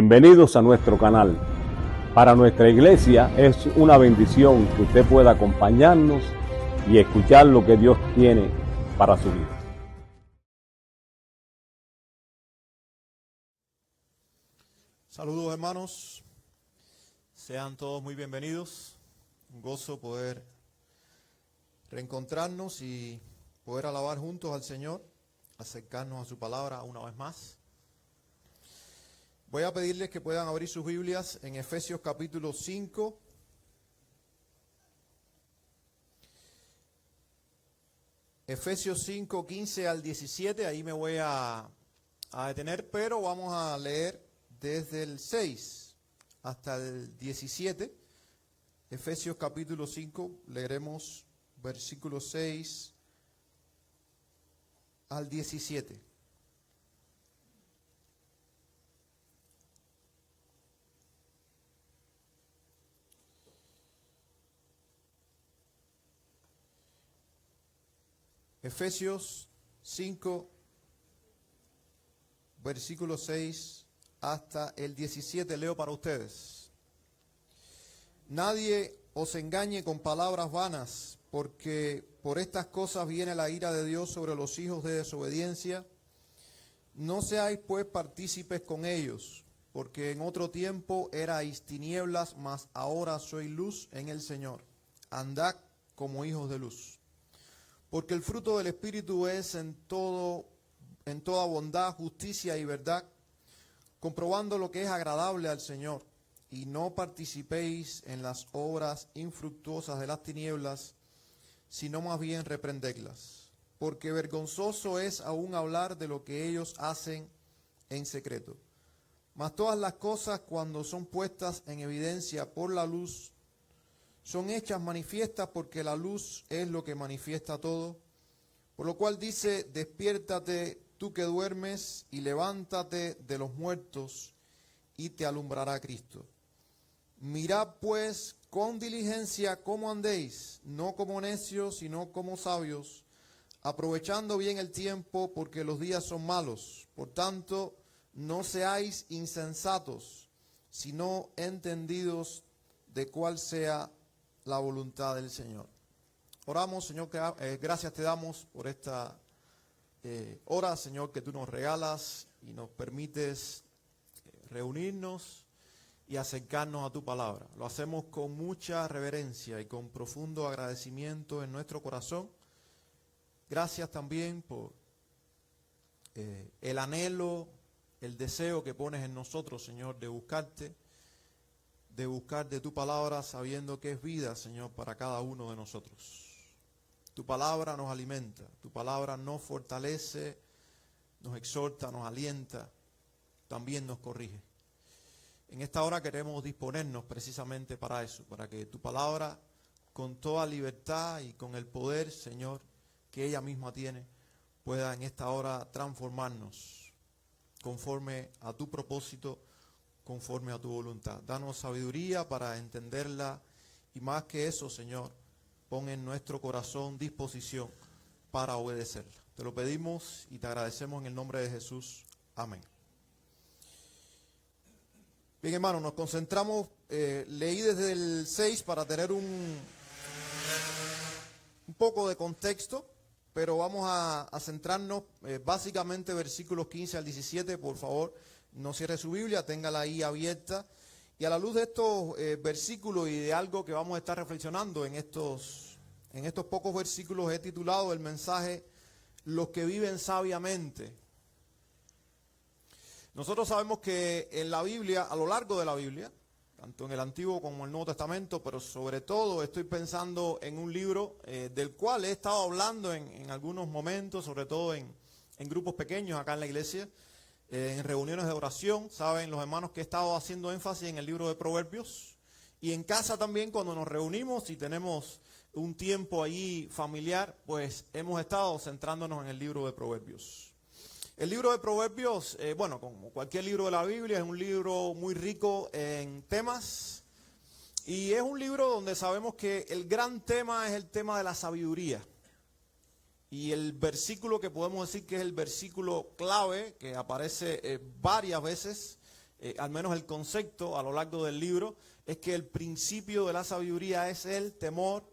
Bienvenidos a nuestro canal. Para nuestra iglesia es una bendición que usted pueda acompañarnos y escuchar lo que Dios tiene para su vida. Saludos, hermanos, sean todos muy bienvenidos. Un gozo poder reencontrarnos y poder alabar juntos al Señor, acercarnos a su palabra una vez más. Voy a pedirles que puedan abrir sus Biblias en Efesios capítulo 5. Efesios 5, 15 al 17, ahí me voy a detener, pero vamos a leer desde el 6 hasta el 17. Efesios capítulo 5, leeremos versículos 6 al 17. Efesios 5, versículo 6 hasta el 17, leo para ustedes. Nadie os engañe con palabras vanas, porque por estas cosas viene la ira de Dios sobre los hijos de desobediencia. No seáis pues partícipes con ellos, porque en otro tiempo erais tinieblas, mas ahora sois luz en el Señor. Andad como hijos de luz. Porque el fruto del Espíritu es en toda bondad, justicia y verdad, comprobando lo que es agradable al Señor, y no participéis en las obras infructuosas de las tinieblas, sino más bien reprendedlas. Porque vergonzoso es aún hablar de lo que ellos hacen en secreto. Mas todas las cosas, cuando son puestas en evidencia por la luz, son hechas manifiestas, porque la luz es lo que manifiesta todo. Por lo cual dice: despiértate tú que duermes, y levántate de los muertos, y te alumbrará Cristo. Mirad pues con diligencia cómo andéis, no como necios, sino como sabios, aprovechando bien el tiempo, porque los días son malos. Por tanto, no seáis insensatos, sino entendidos de cuál sea la voluntad del Señor. Oramos, Señor, que gracias te damos por esta hora, Señor, que tú nos regalas y nos permites reunirnos y acercarnos a tu palabra. Lo hacemos con mucha reverencia y con profundo agradecimiento en nuestro corazón. Gracias también por el anhelo, el deseo que pones en nosotros, Señor, de buscarte, de buscar de tu palabra, sabiendo que es vida, Señor, para cada uno de nosotros. Tu palabra nos alimenta, tu palabra nos fortalece, nos exhorta, nos alienta, también nos corrige. En esta hora queremos disponernos precisamente para eso, para que tu palabra, con toda libertad y con el poder, Señor, que ella misma tiene, pueda en esta hora transformarnos conforme a tu propósito, conforme a tu voluntad. Danos sabiduría para entenderla, y más que eso, Señor, pon en nuestro corazón disposición para obedecerla. Te lo pedimos y te agradecemos en el nombre de Jesús. Amén. Bien, hermanos, nos concentramos, leí desde el 6 para tener un poco de contexto, pero vamos a centrarnos básicamente versículos 15 al 17, por favor. No cierre su Biblia, téngala ahí abierta. Y a la luz de estos versículos y de algo que vamos a estar reflexionando en estos pocos versículos, he titulado el mensaje "Los que viven sabiamente". Nosotros sabemos que en la Biblia, a lo largo de la Biblia, tanto en el Antiguo como en el Nuevo Testamento, pero sobre todo estoy pensando en un libro del cual he estado hablando en algunos momentos, sobre todo en grupos pequeños acá en la iglesia, en reuniones de oración. Saben los hermanos que he estado haciendo énfasis en el libro de Proverbios, y en casa también cuando nos reunimos y tenemos un tiempo allí familiar, pues hemos estado centrándonos en el libro de Proverbios. El libro de Proverbios, bueno, como cualquier libro de la Biblia, es un libro muy rico en temas, y es un libro donde sabemos que el gran tema es el tema de la sabiduría. Y el versículo que podemos decir que es el versículo clave, que aparece varias veces al menos el concepto a lo largo del libro, es que el principio de la sabiduría es el temor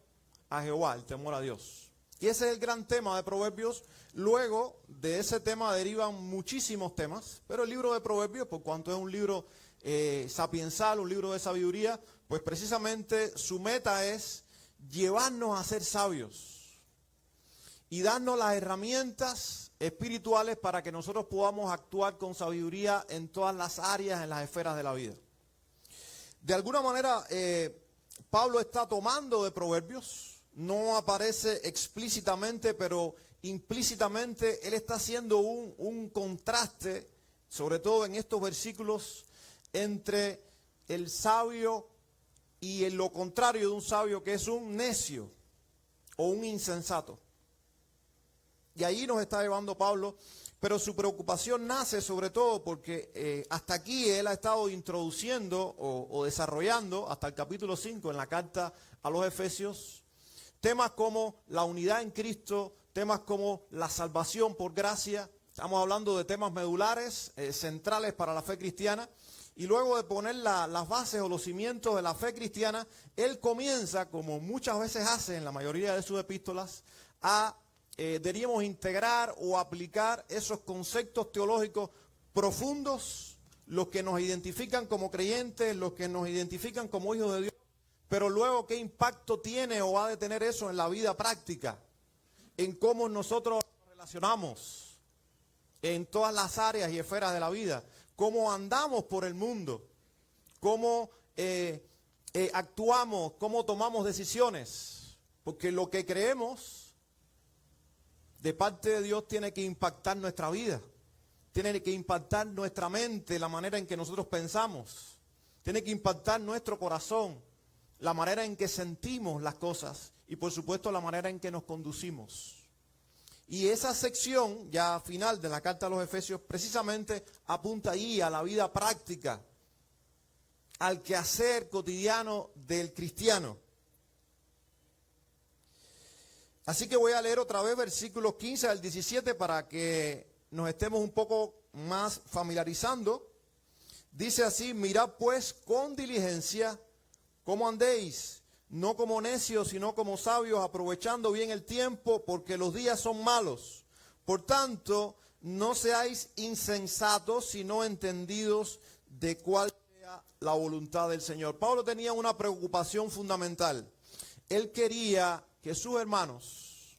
a Jehová, el temor a Dios. Y ese es el gran tema de Proverbios. Luego de ese tema derivan muchísimos temas, pero el libro de Proverbios, por cuanto es un libro sapiensal, un libro de sabiduría, pues precisamente su meta es llevarnos a ser sabios y darnos las herramientas espirituales para que nosotros podamos actuar con sabiduría en todas las áreas, en las esferas de la vida. De alguna manera, Pablo está tomando de Proverbios, no aparece explícitamente, pero implícitamente él está haciendo un contraste, sobre todo en estos versículos, entre el sabio y lo contrario de un sabio, que es un necio o un insensato. Y ahí nos está llevando Pablo, pero su preocupación nace sobre todo porque hasta aquí él ha estado introduciendo o desarrollando, hasta el capítulo 5 en la carta a los Efesios, temas como la unidad en Cristo, temas como la salvación por gracia. Estamos hablando de temas medulares, centrales para la fe cristiana. Y luego de poner las bases o los cimientos de la fe cristiana, él comienza, como muchas veces hace en la mayoría de sus epístolas, a deberíamos integrar o aplicar esos conceptos teológicos profundos, los que nos identifican como creyentes, los que nos identifican como hijos de Dios, pero luego qué impacto tiene o va a tener eso en la vida práctica, en cómo nosotros nos relacionamos en todas las áreas y esferas de la vida, cómo andamos por el mundo, cómo actuamos, cómo tomamos decisiones, porque lo que creemos de parte de Dios tiene que impactar nuestra vida, tiene que impactar nuestra mente, la manera en que nosotros pensamos, tiene que impactar nuestro corazón, la manera en que sentimos las cosas y por supuesto la manera en que nos conducimos. Y esa sección ya final de la carta a los Efesios precisamente apunta ahí a la vida práctica, al quehacer cotidiano del cristiano. Así que voy a leer otra vez versículos 15 al 17 para que nos estemos un poco más familiarizando. Dice así: mirad pues con diligencia cómo andéis, no como necios, sino como sabios, aprovechando bien el tiempo, porque los días son malos. Por tanto, no seáis insensatos, sino entendidos de cuál sea la voluntad del Señor. Pablo tenía una preocupación fundamental. Él quería que sus hermanos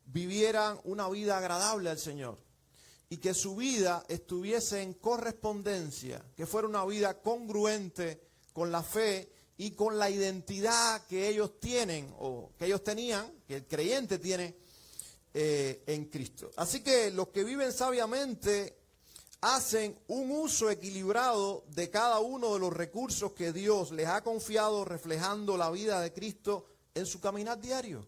vivieran una vida agradable al Señor y que su vida estuviese en correspondencia, que fuera una vida congruente con la fe y con la identidad que ellos tienen o que ellos tenían, que el creyente tiene en Cristo. Así que los que viven sabiamente hacen un uso equilibrado de cada uno de los recursos que Dios les ha confiado, reflejando la vida de Cristo en su caminar diario.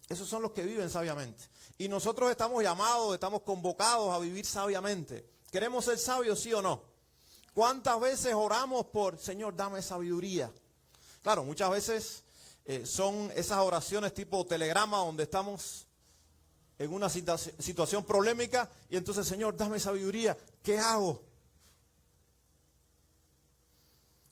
Esos son los que viven sabiamente. Y nosotros estamos llamados, estamos convocados a vivir sabiamente. ¿Queremos ser sabios, sí o no? ¿Cuántas veces oramos por, Señor, dame sabiduría? Claro, muchas veces son esas oraciones tipo telegrama donde estamos en una situación problemática y entonces, Señor, dame sabiduría. ¿Qué hago?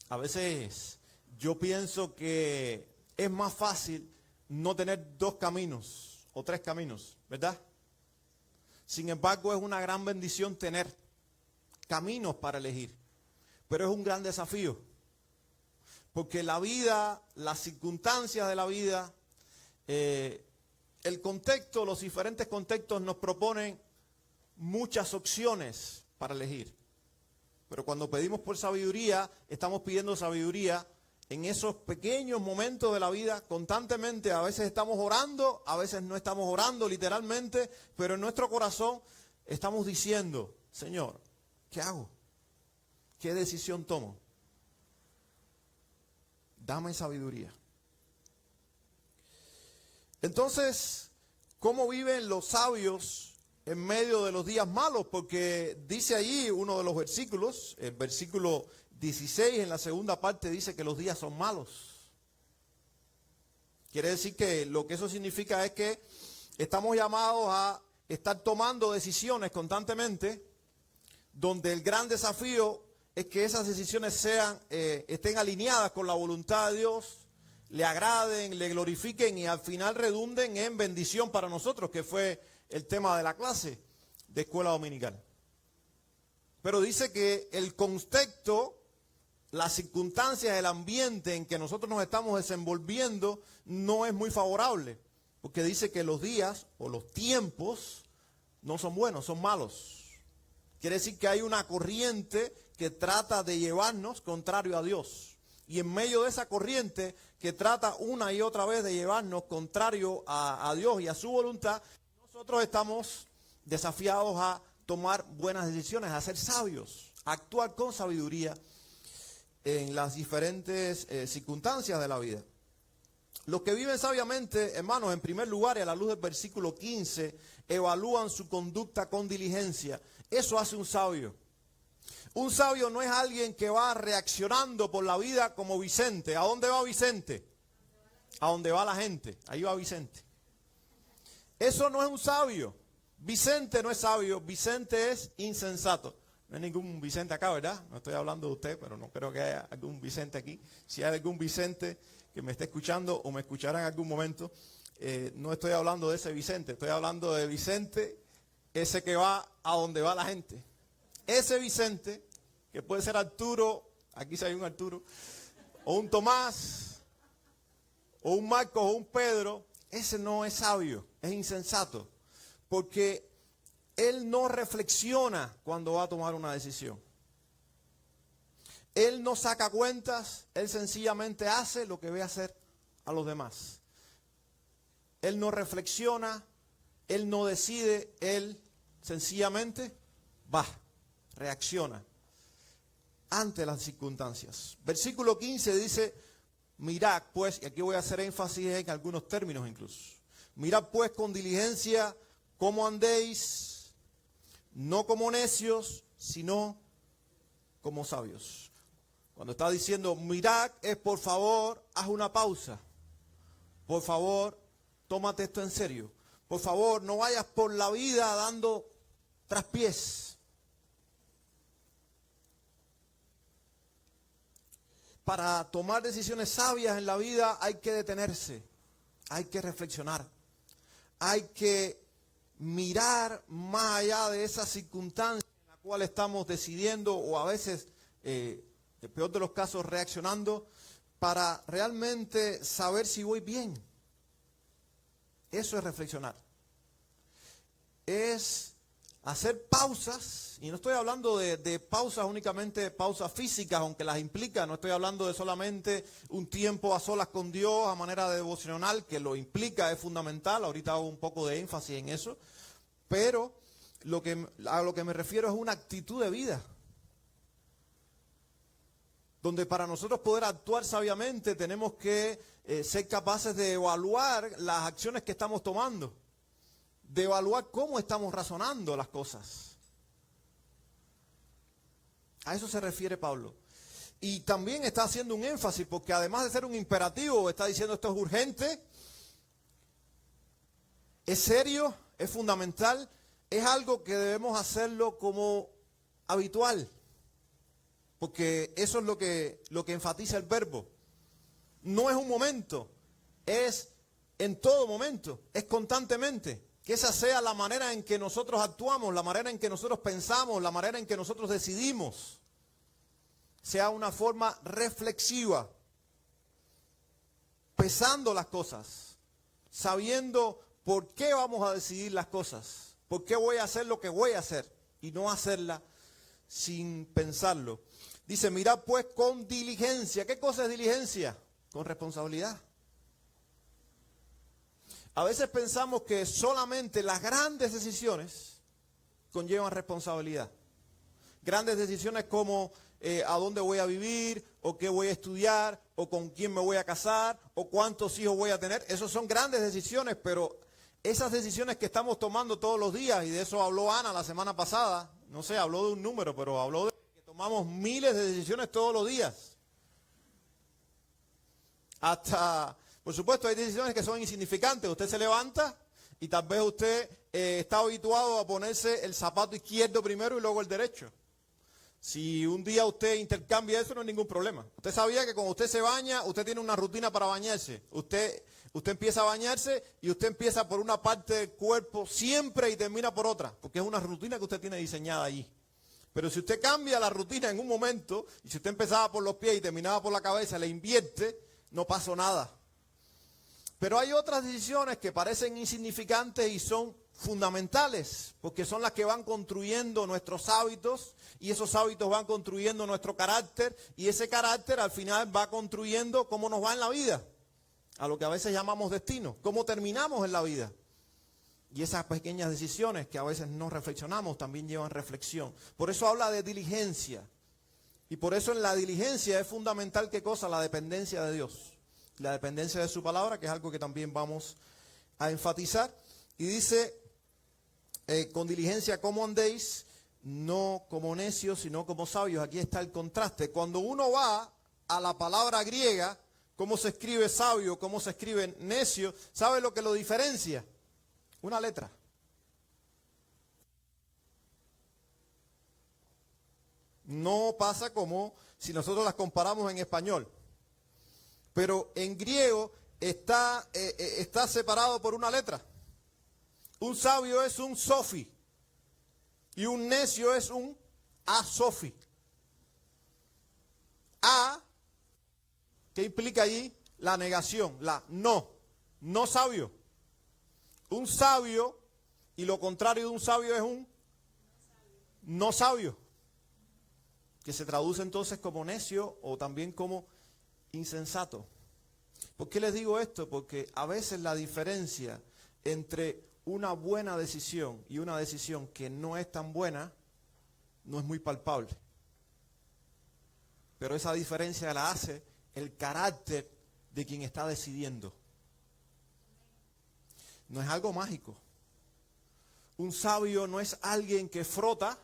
A veces yo pienso que es más fácil no tener 2 caminos o 3 caminos, ¿verdad? Sin embargo, es una gran bendición tener caminos para elegir, pero es un gran desafío, porque la vida, las circunstancias de la vida, el contexto, los diferentes contextos nos proponen muchas opciones para elegir. Pero cuando pedimos por sabiduría, estamos pidiendo sabiduría en esos pequeños momentos de la vida, constantemente. A veces estamos orando, a veces no estamos orando literalmente, pero en nuestro corazón estamos diciendo, Señor, ¿qué hago? ¿Qué decisión tomo? Dame sabiduría. Entonces, ¿cómo viven los sabios en medio de los días malos? Porque dice allí uno de los versículos, el versículo 16 en la segunda parte dice que los días son malos. Quiere decir que lo que eso significa es que estamos llamados a estar tomando decisiones constantemente donde el gran desafío es que esas decisiones estén alineadas con la voluntad de Dios, le agraden, le glorifiquen y al final redunden en bendición para nosotros, que fue el tema de la clase de escuela dominical. Pero dice que el contexto, las circunstancias, el ambiente en que nosotros nos estamos desenvolviendo no es muy favorable, porque dice que los días o los tiempos no son buenos, son malos. Quiere decir que hay una corriente que trata de llevarnos contrario a Dios. Y en medio de esa corriente que trata una y otra vez de llevarnos contrario a Dios y a su voluntad, nosotros estamos desafiados a tomar buenas decisiones, a ser sabios, a actuar con sabiduría en las diferentes circunstancias de la vida. Los que viven sabiamente, hermanos, en primer lugar, y a la luz del versículo 15, evalúan su conducta con diligencia. Eso hace un sabio. Un sabio no es alguien que va reaccionando por la vida como Vicente. ¿A dónde va Vicente? A donde va la gente. Ahí va Vicente. Eso no es un sabio. Vicente no es sabio, Vicente es insensato. No hay ningún Vicente acá, ¿verdad? No estoy hablando de usted, pero no creo que haya algún Vicente aquí. Si hay algún Vicente que me esté escuchando o me escuchará en algún momento, no estoy hablando de ese Vicente, estoy hablando de Vicente, ese que va a donde va la gente. Ese Vicente, que puede ser Arturo, aquí sí hay un Arturo, o un Tomás, o un Marcos, o un Pedro, ese no es sabio, es insensato, porque él no reflexiona cuando va a tomar una decisión. Él no saca cuentas, él sencillamente hace lo que ve hacer a los demás. Él no reflexiona, él no decide, él sencillamente va, reacciona ante las circunstancias. Versículo 15 dice, mirad pues, y aquí voy a hacer énfasis en algunos términos incluso. Mirad pues con diligencia cómo andéis, no como necios, sino como sabios. Cuando está diciendo mirad, es por favor, haz una pausa. Por favor, tómate esto en serio. Por favor, no vayas por la vida dando traspiés. Para tomar decisiones sabias en la vida hay que detenerse, hay que reflexionar, hay que mirar más allá de esa circunstancia en la cual estamos decidiendo o a veces, en el peor de los casos, reaccionando para realmente saber si voy bien. Eso es reflexionar. Es hacer pausas, y no estoy hablando de pausas únicamente, pausas físicas, aunque las implica, no estoy hablando de solamente un tiempo a solas con Dios a manera de devocional, que lo implica, es fundamental, ahorita hago un poco de énfasis en eso, pero a lo que me refiero es una actitud de vida, donde para nosotros poder actuar sabiamente tenemos que ser capaces de evaluar las acciones que estamos tomando, de evaluar cómo estamos razonando las cosas. A eso se refiere Pablo. Y también está haciendo un énfasis, porque además de ser un imperativo, está diciendo esto es urgente, es serio, es fundamental, es algo que debemos hacerlo como habitual. Porque eso es lo que enfatiza el verbo. No es un momento, es en todo momento, es constantemente. Que esa sea la manera en que nosotros actuamos, la manera en que nosotros pensamos, la manera en que nosotros decidimos. Sea una forma reflexiva, pesando las cosas, sabiendo por qué vamos a decidir las cosas, por qué voy a hacer lo que voy a hacer y no hacerla sin pensarlo. Dice, mirad pues con diligencia. ¿Qué cosa es diligencia? Con responsabilidad. A veces pensamos que solamente las grandes decisiones conllevan responsabilidad. Grandes decisiones como a dónde voy a vivir, o qué voy a estudiar, o con quién me voy a casar, o cuántos hijos voy a tener. Esas son grandes decisiones, pero esas decisiones que estamos tomando todos los días, y de eso habló Ana la semana pasada, no sé, habló de un número, pero habló de que tomamos miles de decisiones todos los días. Hasta, por supuesto, hay decisiones que son insignificantes. Usted se levanta y tal vez usted está habituado a ponerse el zapato izquierdo primero y luego el derecho. Si un día usted intercambia eso, no hay ningún problema. Usted sabía que cuando usted se baña, usted tiene una rutina para bañarse. Usted empieza a bañarse y usted empieza por una parte del cuerpo siempre y termina por otra, porque es una rutina que usted tiene diseñada allí. Pero si usted cambia la rutina en un momento, y si usted empezaba por los pies y terminaba por la cabeza, le invierte, no pasó nada. Pero hay otras decisiones que parecen insignificantes y son fundamentales, porque son las que van construyendo nuestros hábitos, y esos hábitos van construyendo nuestro carácter, y ese carácter al final va construyendo cómo nos va en la vida, a lo que a veces llamamos destino, cómo terminamos en la vida. Y esas pequeñas decisiones que a veces no reflexionamos también llevan reflexión. Por eso habla de diligencia. Y por eso en la diligencia es fundamental, ¿qué cosa? La dependencia de Dios. La dependencia de su palabra, que es algo que también vamos a enfatizar. Y dice, con diligencia, ¿cómo andéis? No como necios, sino como sabios. Aquí está el contraste. Cuando uno va a la palabra griega, cómo se escribe sabio, cómo se escribe necio, ¿sabe lo que lo diferencia? Una letra. No pasa como si nosotros las comparamos en español. Pero en griego está separado por una letra. Un sabio es un sofi y un necio es un asofi. A, ¿qué implica allí? La negación, la no sabio. Un sabio, y lo contrario de un sabio es un no sabio, que se traduce entonces como necio o también como insensato. ¿Por qué les digo esto? Porque a veces la diferencia entre una buena decisión y una decisión que no es tan buena no es muy palpable. Pero esa diferencia la hace el carácter de quien está decidiendo. No es algo mágico. Un sabio no es alguien que frota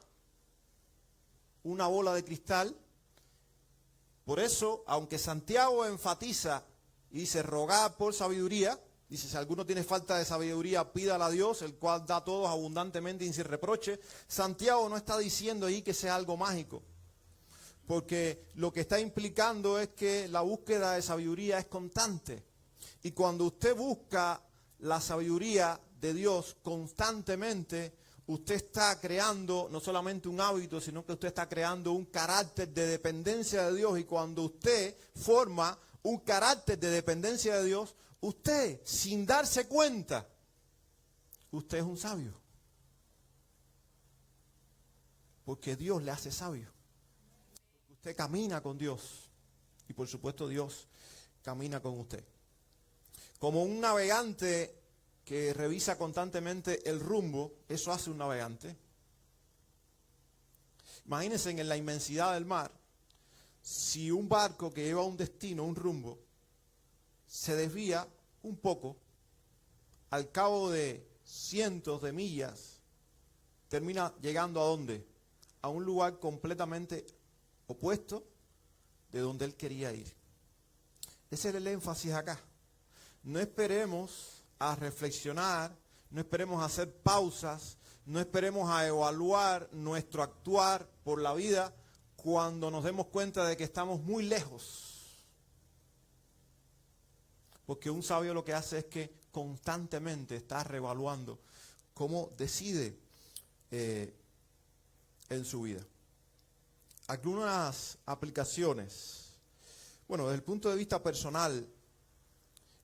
una bola de cristal. Por eso, aunque Santiago enfatiza y dice, rogad por sabiduría, dice, si alguno tiene falta de sabiduría, pídala a Dios, el cual da a todos abundantemente y sin reproche. Santiago no está diciendo ahí que sea algo mágico, porque lo que está implicando es que la búsqueda de sabiduría es constante. Y cuando usted busca la sabiduría de Dios constantemente, usted está creando no solamente un hábito, sino que usted está creando un carácter de dependencia de Dios. Y cuando usted forma un carácter de dependencia de Dios, usted, sin darse cuenta, usted es un sabio. Porque Dios le hace sabio. Usted camina con Dios. Y por supuesto Dios camina con usted. Como un navegante que revisa constantemente el rumbo, eso hace un navegante. Imagínense en la inmensidad del mar, si un barco que lleva un destino, un rumbo, se desvía un poco, al cabo de cientos de millas, termina llegando ¿a dónde? A un lugar completamente opuesto de donde él quería ir. Ese es el énfasis acá. No esperemos a reflexionar, no esperemos a hacer pausas, no esperemos a evaluar nuestro actuar por la vida cuando nos demos cuenta de que estamos muy lejos. Porque un sabio lo que hace es que constantemente está reevaluando cómo decide en su vida. Algunas aplicaciones. Bueno, desde el punto de vista personal,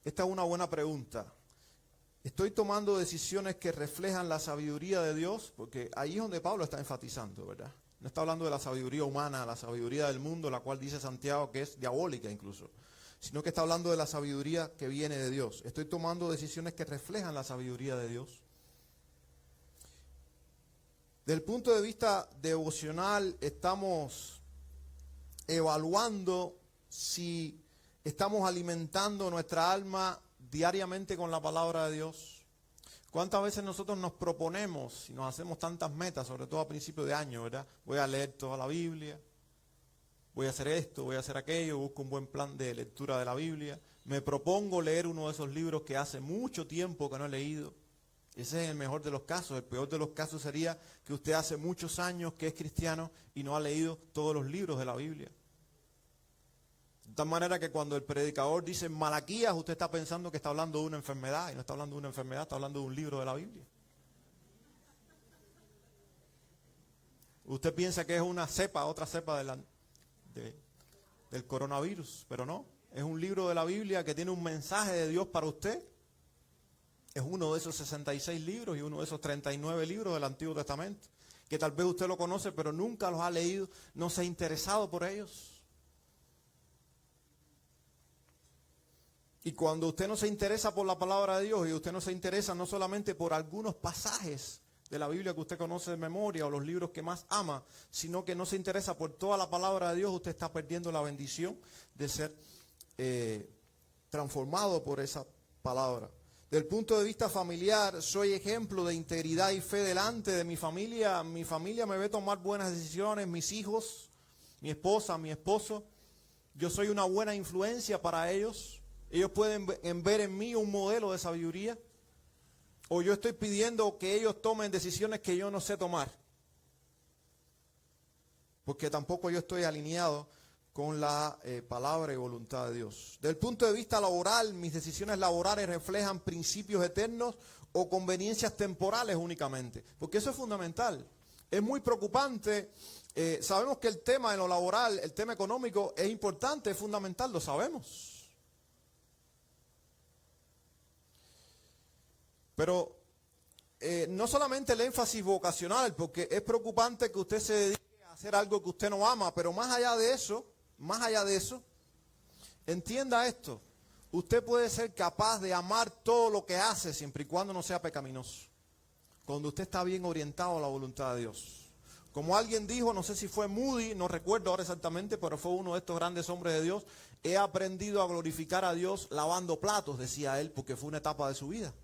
esta es una buena pregunta. ¿Estoy tomando decisiones que reflejan la sabiduría de Dios? Porque ahí es donde Pablo está enfatizando, ¿verdad? No está hablando de la sabiduría humana, la sabiduría del mundo, la cual dice Santiago que es diabólica incluso, sino que está hablando de la sabiduría que viene de Dios. ¿Estoy tomando decisiones que reflejan la sabiduría de Dios? Desde el punto de vista devocional, estamos evaluando si estamos alimentando nuestra alma diariamente con la palabra de Dios. ¿Cuántas veces nosotros nos proponemos y nos hacemos tantas metas, sobre todo a principio de año, ¿verdad? Voy a leer toda la Biblia, voy a hacer esto, voy a hacer aquello, busco un buen plan de lectura de la Biblia, me propongo leer uno de esos libros que hace mucho tiempo que no he leído. Ese es el mejor de los casos. El peor de los casos sería que usted hace muchos años que es cristiano y no ha leído todos los libros de la Biblia. De tal manera que cuando el predicador dice Malaquías, usted está pensando que está hablando de una enfermedad, y no está hablando de una enfermedad, está hablando de un libro de la Biblia. Usted piensa que es una cepa, otra cepa del coronavirus, pero no. Es un libro de la Biblia que tiene un mensaje de Dios para usted. Es uno de esos 66 libros y uno de esos 39 libros del Antiguo Testamento, que tal vez usted lo conoce, pero nunca los ha leído, no se ha interesado por ellos. Y cuando usted no se interesa por la palabra de Dios y usted no se interesa no solamente por algunos pasajes de la Biblia que usted conoce de memoria o los libros que más ama, sino que no se interesa por toda la palabra de Dios, usted está perdiendo la bendición de ser transformado por esa palabra. Del punto de vista familiar, soy ejemplo de integridad y fe delante de mi familia. Mi familia me ve tomar buenas decisiones, mis hijos, mi esposa, mi esposo. Yo soy una buena influencia para ellos. Ellos pueden ver en mí un modelo de sabiduría. O yo estoy pidiendo que ellos tomen decisiones que yo no sé tomar. Porque tampoco yo estoy alineado con la palabra y voluntad de Dios. Del punto de vista laboral, mis decisiones laborales reflejan principios eternos o conveniencias temporales únicamente. Porque eso es fundamental. Es muy preocupante. Sabemos que el tema de lo laboral, el tema económico es importante, es fundamental, lo sabemos. Pero no solamente el énfasis vocacional, porque es preocupante que usted se dedique a hacer algo que usted no ama, pero más allá de eso, entienda esto, usted puede ser capaz de amar todo lo que hace siempre y cuando no sea pecaminoso, cuando usted está bien orientado a la voluntad de Dios. Como alguien dijo, no sé si fue Moody, no recuerdo ahora exactamente, pero fue uno de estos grandes hombres de Dios, he aprendido a glorificar a Dios lavando platos, decía él, porque fue una etapa de su vida.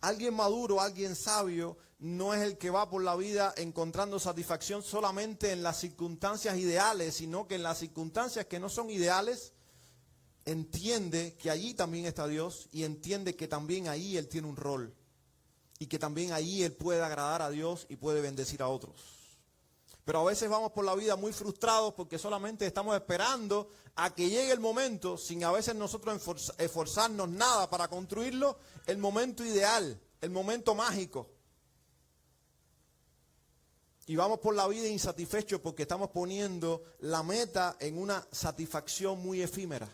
Alguien maduro, alguien sabio, no es el que va por la vida encontrando satisfacción solamente en las circunstancias ideales, sino que en las circunstancias que no son ideales, entiende que allí también está Dios y entiende que también ahí Él tiene un rol. Y que también ahí Él puede agradar a Dios y puede bendecir a otros. Pero a veces vamos por la vida muy frustrados porque solamente estamos esperando a que llegue el momento, sin a veces nosotros esforzarnos nada para construirlo, el momento ideal, el momento mágico. Y vamos por la vida insatisfechos porque estamos poniendo la meta en una satisfacción muy efímera.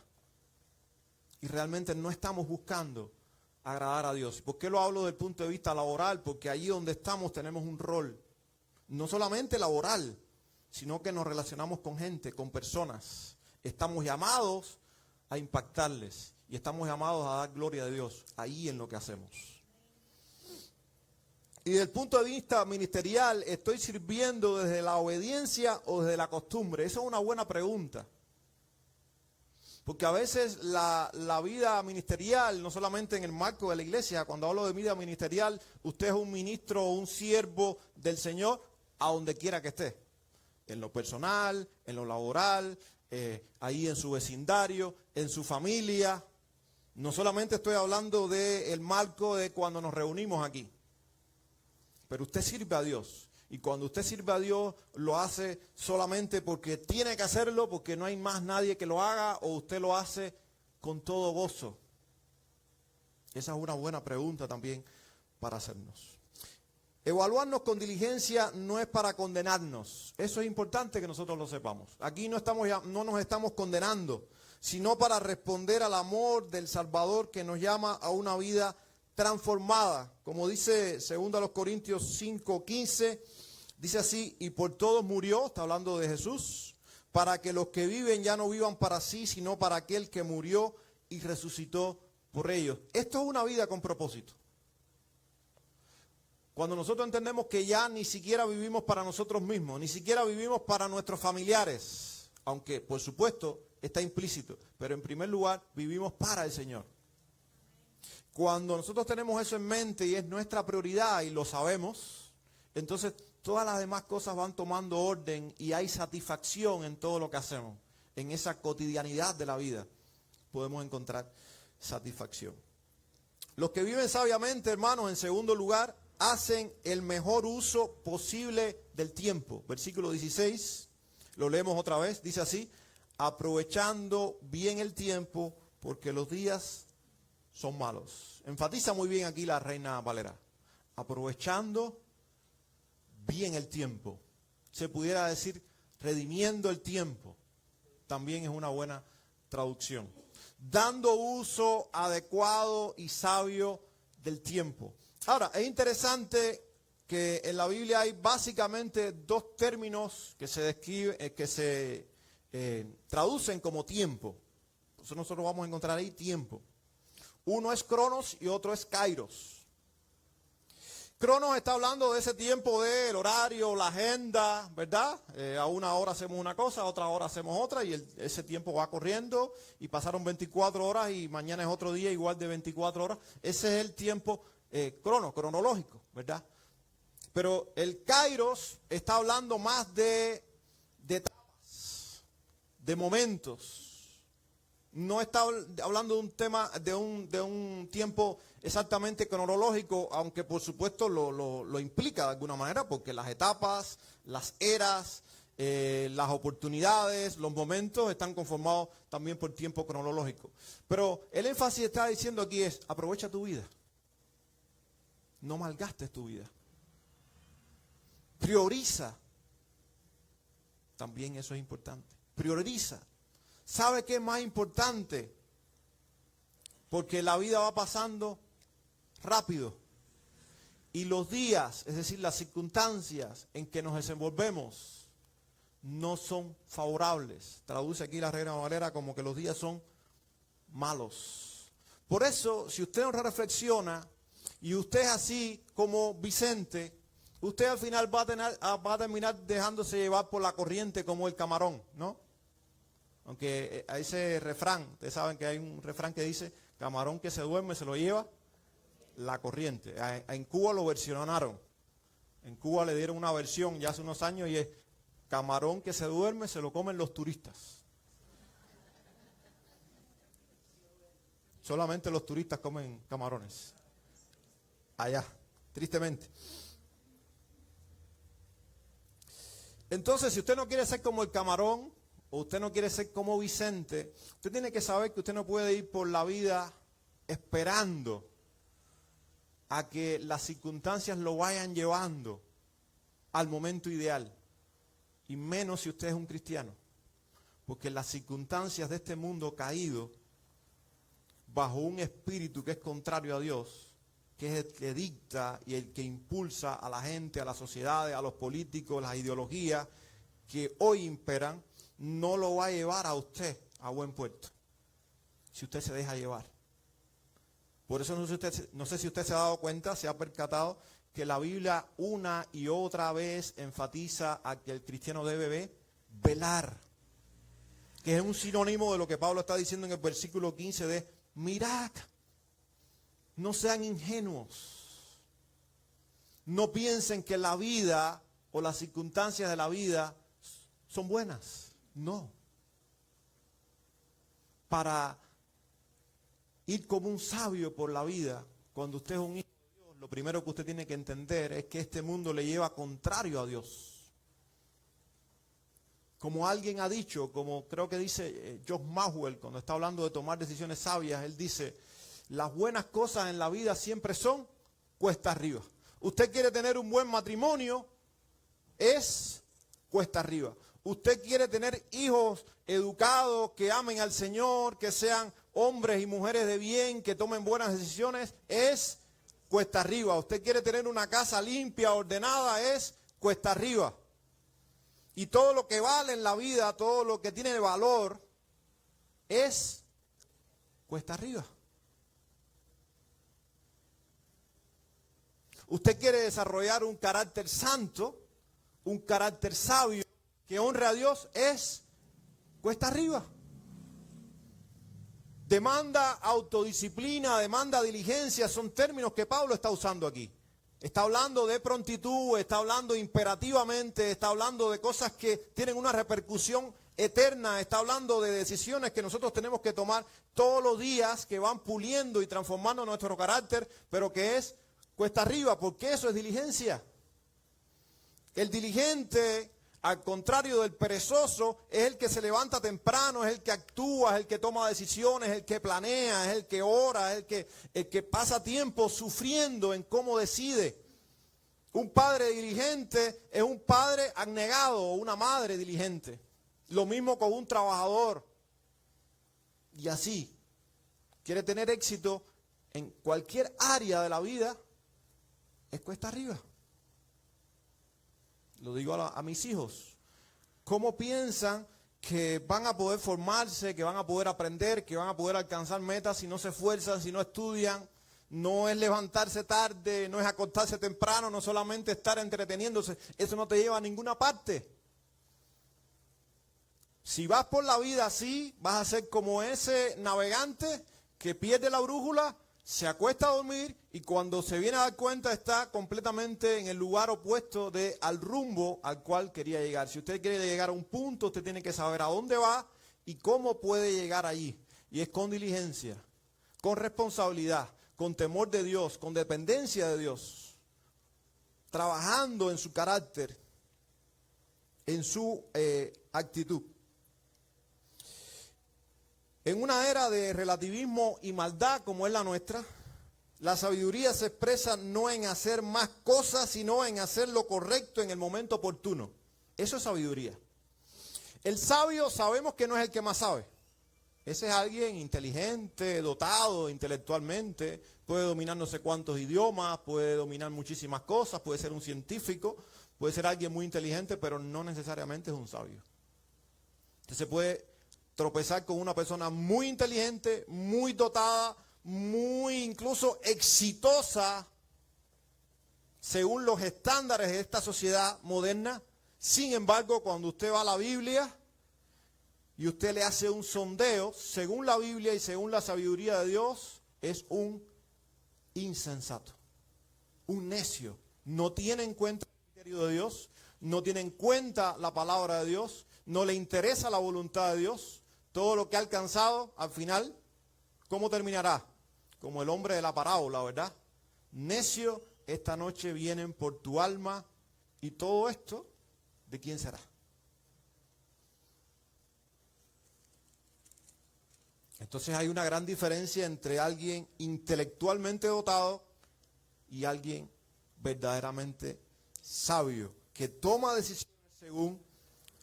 Y realmente no estamos buscando agradar a Dios. ¿Por qué lo hablo desde el punto de vista laboral? Porque allí donde estamos tenemos un rol. No solamente laboral, sino que nos relacionamos con gente, con personas. Estamos llamados a impactarles y estamos llamados a dar gloria a Dios ahí en lo que hacemos. Y desde el punto de vista ministerial, ¿estoy sirviendo desde la obediencia o desde la costumbre? Esa es una buena pregunta. Porque a veces la vida ministerial, no solamente en el marco de la iglesia, cuando hablo de vida ministerial, usted es un ministro o un siervo del Señor a donde quiera que esté. En lo personal, en lo laboral, ahí en su vecindario, en su familia. No solamente estoy hablando del marco de cuando nos reunimos aquí. Pero usted sirve a Dios. Y cuando usted sirve a Dios, lo hace solamente porque tiene que hacerlo, porque no hay más nadie que lo haga, o usted lo hace con todo gozo. Esa es una buena pregunta también para hacernos. Evaluarnos con diligencia no es para condenarnos. Eso es importante que nosotros lo sepamos. Aquí no nos estamos condenando, sino para responder al amor del Salvador que nos llama a una vida transformada. Como dice 2 Corintios 5:15, dice así, y por todos murió, está hablando de Jesús, para que los que viven ya no vivan para sí, sino para aquel que murió y resucitó por ellos. Esto es una vida con propósito. Cuando nosotros entendemos que ya ni siquiera vivimos para nosotros mismos, ni siquiera vivimos para nuestros familiares, aunque por supuesto está implícito, pero en primer lugar vivimos para el Señor. Cuando nosotros tenemos eso en mente y es nuestra prioridad y lo sabemos, entonces todas las demás cosas van tomando orden y hay satisfacción en todo lo que hacemos. En esa cotidianidad de la vida podemos encontrar satisfacción. Los que viven sabiamente, hermanos, en segundo lugar, hacen el mejor uso posible del tiempo. Versículo 16, lo leemos otra vez, dice así: aprovechando bien el tiempo, porque los días son malos. Enfatiza muy bien aquí la Reina Valera. Aprovechando bien el tiempo. Se pudiera decir redimiendo el tiempo. También es una buena traducción. Dando uso adecuado y sabio del tiempo. Ahora, es interesante que en la Biblia hay básicamente dos términos que se traducen como tiempo. Entonces nosotros vamos a encontrar ahí tiempo. Uno es cronos y otro es kairos. Cronos está hablando de ese tiempo del horario, la agenda, ¿verdad? A una hora hacemos una cosa, a otra hora hacemos otra, y ese tiempo va corriendo y pasaron 24 horas y mañana es otro día igual de 24 horas. Ese es el tiempo cronológico, ¿verdad? Pero el kairos está hablando más de etapas, de momentos. No está hablando de un tema, de un tiempo exactamente cronológico, aunque por supuesto lo implica de alguna manera, porque las etapas, las eras, las oportunidades, los momentos están conformados también por tiempo cronológico. Pero el énfasis está diciendo aquí es: aprovecha tu vida. No malgastes tu vida. Prioriza. También eso es importante. Prioriza. ¿Sabe qué es más importante? Porque la vida va pasando rápido. Y los días, es decir, las circunstancias en que nos desenvolvemos, no son favorables. Traduce aquí la Reina Valera como que los días son malos. Por eso, si usted no reflexiona, y usted es así como Vicente, usted al final va a terminar dejándose llevar por la corriente como el camarón, ¿no? Aunque a ese refrán, ustedes saben que hay un refrán que dice: camarón que se duerme se lo lleva la corriente. En Cuba lo versionaron. En Cuba le dieron una versión ya hace unos años y es: camarón que se duerme se lo comen los turistas. Solamente los turistas comen camarones. Allá, tristemente. Entonces, si usted no quiere ser como el camarón, o usted no quiere ser como Vicente, usted tiene que saber que usted no puede ir por la vida esperando a que las circunstancias lo vayan llevando al momento ideal. Y menos si usted es un cristiano. Porque las circunstancias de este mundo caído, bajo un espíritu que es contrario a Dios, que es el que dicta y el que impulsa a la gente, a las sociedades, a los políticos, las ideologías que hoy imperan, no lo va a llevar a usted a buen puerto, si usted se deja llevar. Por eso no sé si usted se ha dado cuenta, se ha percatado, que la Biblia una y otra vez enfatiza a que el cristiano debe velar, que es un sinónimo de lo que Pablo está diciendo en el versículo 15 de: mirad, no sean ingenuos, no piensen que la vida o las circunstancias de la vida son buenas. No. Para ir como un sabio por la vida, cuando usted es un hijo de Dios, lo primero que usted tiene que entender es que este mundo le lleva contrario a Dios. Como alguien ha dicho, como creo que dice John Maxwell, cuando está hablando de tomar decisiones sabias, él dice: las buenas cosas en la vida siempre son cuesta arriba. Usted quiere tener un buen matrimonio, es cuesta arriba. Usted quiere tener hijos educados, que amen al Señor, que sean hombres y mujeres de bien, que tomen buenas decisiones, es cuesta arriba. Usted quiere tener una casa limpia, ordenada, es cuesta arriba. Y todo lo que vale en la vida, todo lo que tiene valor, es cuesta arriba. Usted quiere desarrollar un carácter santo, un carácter sabio, que honre a Dios, es cuesta arriba. Demanda autodisciplina, demanda diligencia, son términos que Pablo está usando aquí. Está hablando de prontitud, está hablando imperativamente, está hablando de cosas que tienen una repercusión eterna, está hablando de decisiones que nosotros tenemos que tomar todos los días, que van puliendo y transformando nuestro carácter, pero que es cuesta arriba, porque eso es diligencia. El diligente, al contrario del perezoso, es el que se levanta temprano, es el que actúa, es el que toma decisiones, es el que planea, es el que ora, es el que pasa tiempo sufriendo en cómo decide. Un padre diligente es un padre abnegado o una madre diligente. Lo mismo con un trabajador. Y así, quiere tener éxito en cualquier área de la vida, es cuesta arriba. Lo digo a mis hijos. ¿Cómo piensan que van a poder formarse, que van a poder aprender, que van a poder alcanzar metas si no se esfuerzan, si no estudian? No es levantarse tarde, no es acostarse temprano, no solamente estar entreteniéndose. Eso no te lleva a ninguna parte. Si vas por la vida así, vas a ser como ese navegante que pierde la brújula, se acuesta a dormir y cuando se viene a dar cuenta está completamente en el lugar opuesto al rumbo al cual quería llegar. Si usted quiere llegar a un punto, usted tiene que saber a dónde va y cómo puede llegar allí. Y es con diligencia, con responsabilidad, con temor de Dios, con dependencia de Dios, trabajando en su carácter, en su actitud. En una era de relativismo y maldad como es la nuestra, la sabiduría se expresa no en hacer más cosas, sino en hacer lo correcto en el momento oportuno. Eso es sabiduría. El sabio sabemos que no es el que más sabe. Ese es alguien inteligente, dotado intelectualmente, puede dominar no sé cuántos idiomas, puede dominar muchísimas cosas, puede ser un científico, puede ser alguien muy inteligente, pero no necesariamente es un sabio. Usted se puede tropezar con una persona muy inteligente, muy dotada, muy incluso exitosa, según los estándares de esta sociedad moderna. Sin embargo, cuando usted va a la Biblia y usted le hace un sondeo, según la Biblia y según la sabiduría de Dios, es un insensato, un necio. No tiene en cuenta el criterio de Dios, no tiene en cuenta la palabra de Dios, no le interesa la voluntad de Dios. Todo lo que ha alcanzado, al final, ¿cómo terminará? Como el hombre de la parábola, ¿verdad? Necio, esta noche vienen por tu alma y todo esto, ¿de quién será? Entonces hay una gran diferencia entre alguien intelectualmente dotado y alguien verdaderamente sabio, que toma decisiones según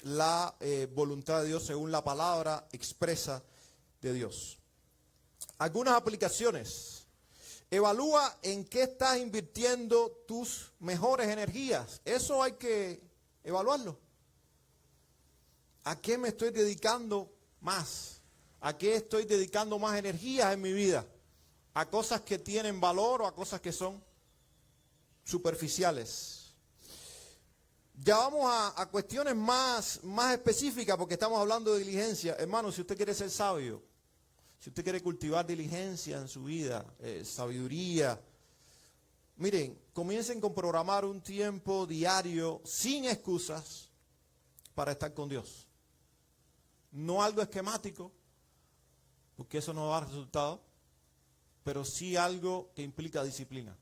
la voluntad de Dios, según la palabra expresa de Dios. Algunas aplicaciones. Evalúa en qué estás invirtiendo tus mejores energías. Eso hay que evaluarlo. ¿A qué me estoy dedicando más? ¿A qué estoy dedicando más energías en mi vida? ¿A cosas que tienen valor o a cosas que son superficiales? Ya vamos a cuestiones más específicas porque estamos hablando de diligencia. Hermano, si usted quiere ser sabio, si usted quiere cultivar diligencia en su vida, sabiduría, miren, comiencen con programar un tiempo diario sin excusas para estar con Dios. No algo esquemático, porque eso no va a dar resultado, pero sí algo que implica disciplina.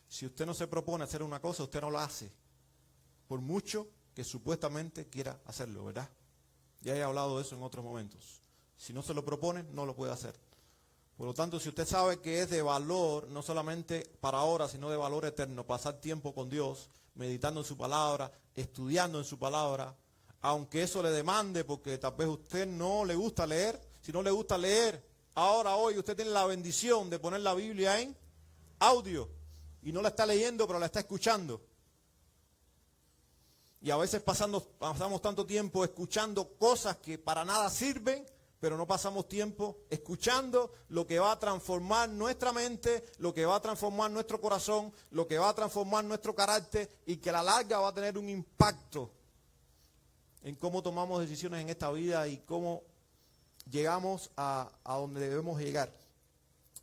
Si usted no se propone hacer una cosa, usted no la hace. Por mucho que supuestamente quiera hacerlo, ¿verdad? Ya he hablado de eso en otros momentos. Si no se lo propone, no lo puede hacer. Por lo tanto, si usted sabe que es de valor, no solamente para ahora, sino de valor eterno, pasar tiempo con Dios, meditando en su palabra, estudiando en su palabra, aunque eso le demande, porque tal vez a usted no le gusta leer, si no le gusta leer, ahora, hoy, usted tiene la bendición de poner la Biblia en audio, y no la está leyendo, pero la está escuchando. Y a veces pasamos tanto tiempo escuchando cosas que para nada sirven, pero no pasamos tiempo escuchando lo que va a transformar nuestra mente, lo que va a transformar nuestro corazón, lo que va a transformar nuestro carácter y que a la larga va a tener un impacto en cómo tomamos decisiones en esta vida y cómo llegamos a donde debemos llegar.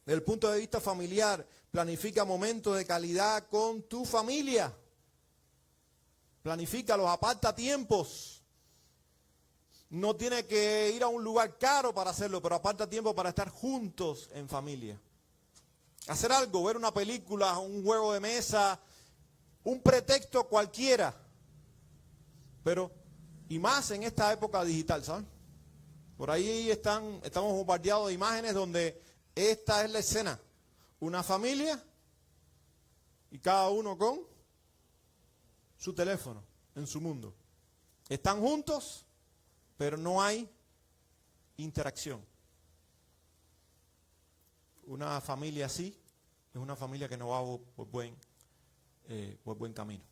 Desde el punto de vista familiar, planifica momentos de calidad con tu familia. Planifícalos, aparta tiempos. no tiene que ir a un lugar caro para hacerlo, pero aparta tiempo para estar juntos en familia. Hacer algo, ver una película, un juego de mesa, un pretexto cualquiera. Pero, y más en esta época digital, ¿saben? Por ahí estamos bombardeados de imágenes donde esta es la escena. Una familia y cada uno con su teléfono en su mundo. Están juntos, pero no hay interacción. Una familia así es una familia que no va por buen camino.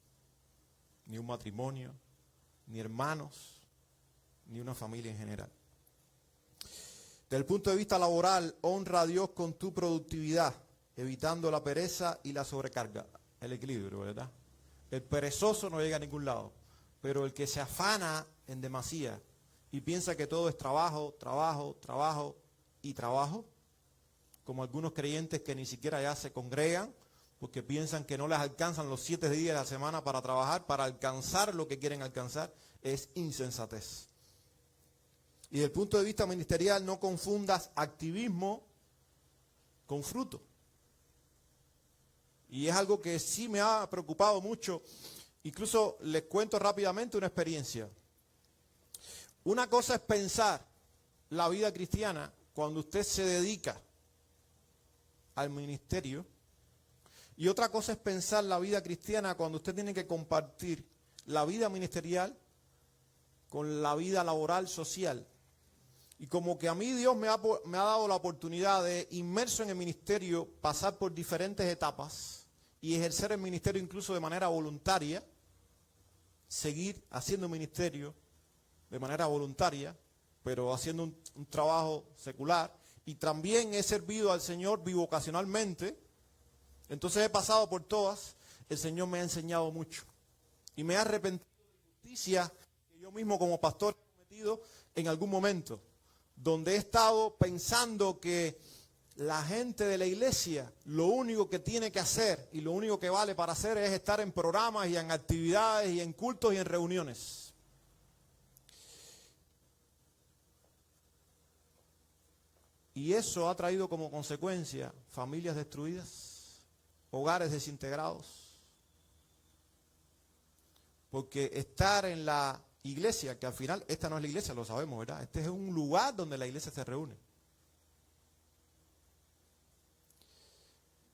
Ni un matrimonio, ni hermanos, ni una familia en general. Desde el punto de vista laboral, honra a Dios con tu productividad, evitando la pereza y la sobrecarga. El equilibrio, ¿verdad? El perezoso no llega a ningún lado, pero el que se afana en demasía y piensa que todo es trabajo, trabajo, trabajo y trabajo, como algunos creyentes que ni siquiera ya se congregan porque piensan que no les alcanzan los 7 días de la semana para trabajar, para alcanzar lo que quieren alcanzar, es insensatez. Y desde el punto de vista ministerial, no confundas activismo con fruto. Y es algo que sí me ha preocupado mucho. Incluso les cuento rápidamente una experiencia. Una cosa es pensar la vida cristiana cuando usted se dedica al ministerio, y otra cosa es pensar la vida cristiana cuando usted tiene que compartir la vida ministerial con la vida laboral, social. Y como que a mí Dios me ha dado la oportunidad de, inmerso en el ministerio, pasar por diferentes etapas y ejercer el ministerio incluso de manera voluntaria, seguir haciendo ministerio de manera voluntaria, pero haciendo un trabajo secular. Y también he servido al Señor bivocacionalmente. Entonces he pasado por todas. El Señor me ha enseñado mucho. Y me ha arrepentido de justicia que yo mismo como pastor he cometido en algún momento. Donde he estado pensando que la gente de la iglesia lo único que tiene que hacer y lo único que vale para hacer es estar en programas y en actividades y en cultos y en reuniones. Y eso ha traído como consecuencia familias destruidas, hogares desintegrados. Porque estar en la iglesia, que al final esta no es la iglesia, lo sabemos, ¿verdad? Este es un lugar donde la iglesia se reúne.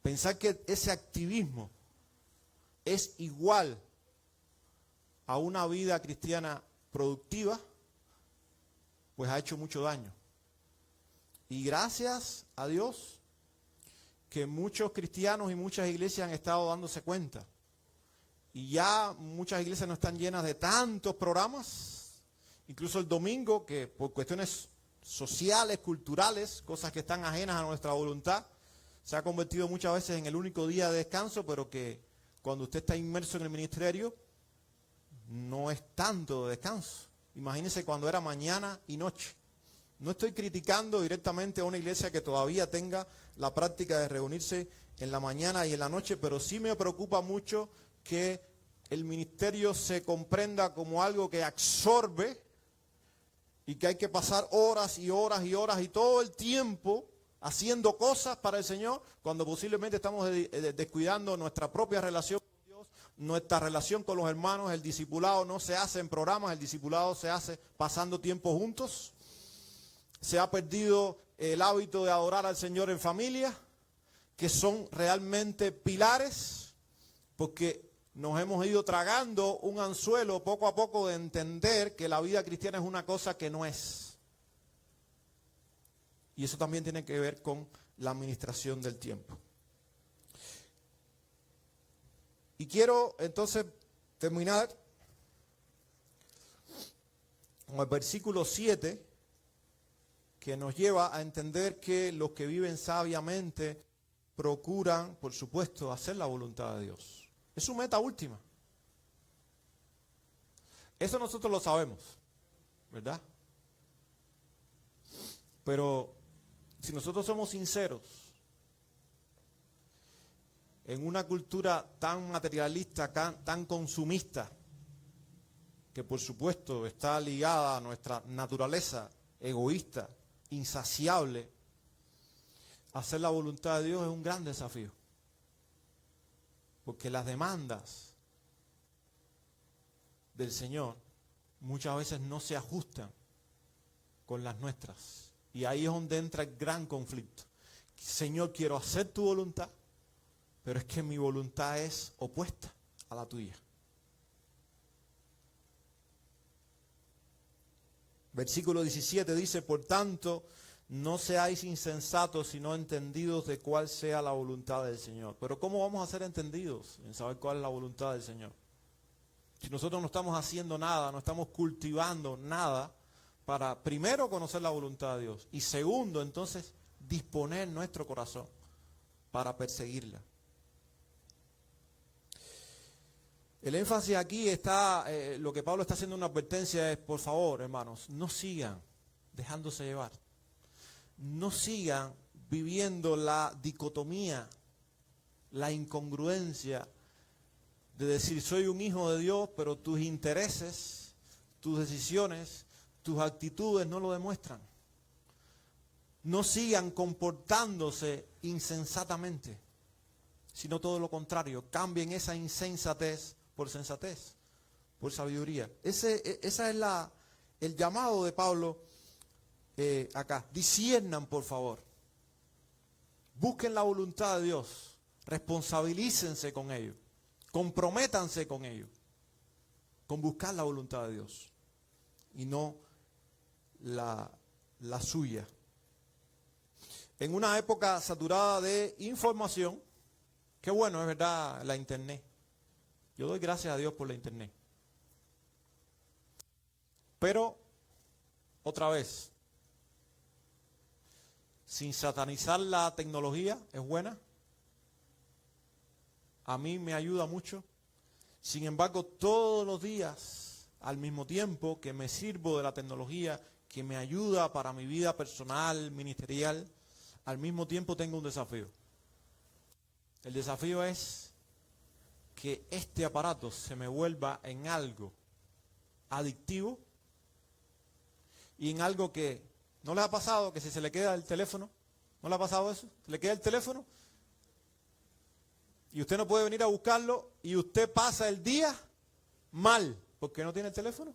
Pensar que ese activismo es igual a una vida cristiana productiva, pues ha hecho mucho daño. Y gracias a Dios que muchos cristianos y muchas iglesias han estado dándose cuenta. Y ya muchas iglesias no están llenas de tantos programas. Incluso el domingo, que por cuestiones sociales, culturales, cosas que están ajenas a nuestra voluntad, se ha convertido muchas veces en el único día de descanso, pero que cuando usted está inmerso en el ministerio, no es tanto de descanso. Imagínense cuando era mañana y noche. No estoy criticando directamente a una iglesia que todavía tenga la práctica de reunirse en la mañana y en la noche, pero sí me preocupa mucho que el ministerio se comprenda como algo que absorbe y que hay que pasar horas y horas y horas y todo el tiempo haciendo cosas para el Señor, cuando posiblemente estamos descuidando nuestra propia relación con Dios, nuestra relación con los hermanos. El discipulado no se hace en programas, el discipulado se hace pasando tiempo juntos. Se ha perdido el hábito de adorar al Señor en familia, que son realmente pilares, porque nos hemos ido tragando un anzuelo poco a poco de entender que la vida cristiana es una cosa que no es. Y eso también tiene que ver con la administración del tiempo. Y quiero entonces terminar con el versículo 7, que nos lleva a entender que los que viven sabiamente procuran, por supuesto, hacer la voluntad de Dios. Es su meta última. Eso nosotros lo sabemos, ¿verdad? Pero si nosotros somos sinceros, en una cultura tan materialista, tan consumista, que por supuesto está ligada a nuestra naturaleza egoísta, insaciable, hacer la voluntad de Dios es un gran desafío. Porque las demandas del Señor muchas veces no se ajustan con las nuestras. Y ahí es donde entra el gran conflicto. Señor, quiero hacer tu voluntad, pero es que mi voluntad es opuesta a la tuya. Versículo 17 dice, por tanto, no seáis insensatos, sino entendidos de cuál sea la voluntad del Señor. Pero ¿cómo vamos a ser entendidos en saber cuál es la voluntad del Señor? Si nosotros no estamos haciendo nada, no estamos cultivando nada para, primero, conocer la voluntad de Dios. Y segundo, entonces, disponer nuestro corazón para perseguirla. El énfasis aquí está, lo que Pablo está haciendo una advertencia es, por favor, hermanos, no sigan dejándose llevar. No sigan viviendo la dicotomía, la incongruencia de decir soy un hijo de Dios, pero tus intereses, tus decisiones, tus actitudes no lo demuestran. No sigan comportándose insensatamente, sino todo lo contrario. Cambien esa insensatez por sensatez, por sabiduría. Esa es el llamado de Pablo acá. Disciernan, por favor. Busquen la voluntad de Dios. Responsabilícense con ello. Comprométanse con ello. Con buscar la voluntad de Dios. Y no la suya. En una época saturada de información, qué bueno es verdad la internet. Yo doy gracias a Dios por la internet. Pero, otra vez, sin satanizar la tecnología, es buena. A mí me ayuda mucho. Sin embargo, todos los días, al mismo tiempo que me sirvo de la tecnología, que me ayuda para mi vida personal, ministerial, al mismo tiempo tengo un desafío. El desafío es que este aparato se me vuelva en algo adictivo y en algo que, ¿no les ha pasado que si se le queda el teléfono? ¿No le ha pasado eso? ¿Se le queda el teléfono? Y usted no puede venir a buscarlo y usted pasa el día mal porque no tiene el teléfono.